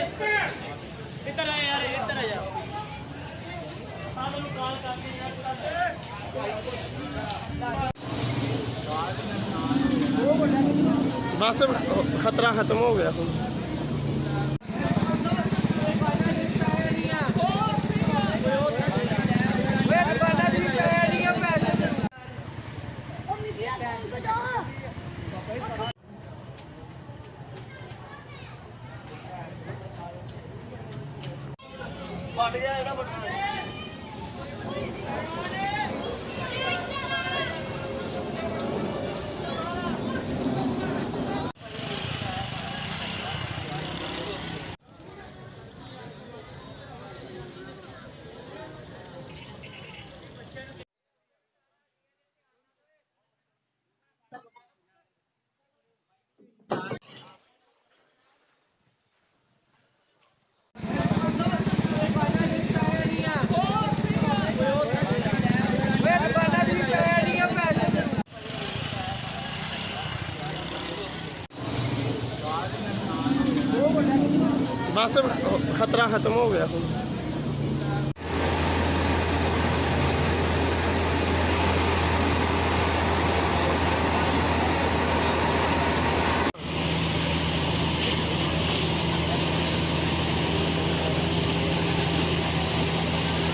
इधर आ यार, इधर आ यार। आप लोग कॉल करते हैं यार। बस खतरा खत्म हो गया ਹੁਣ। ਫਟ ਗਿਆ ਇਹਦਾ ਬਟਨ। बस खतरा खत्म हो गया ਹੁਣ।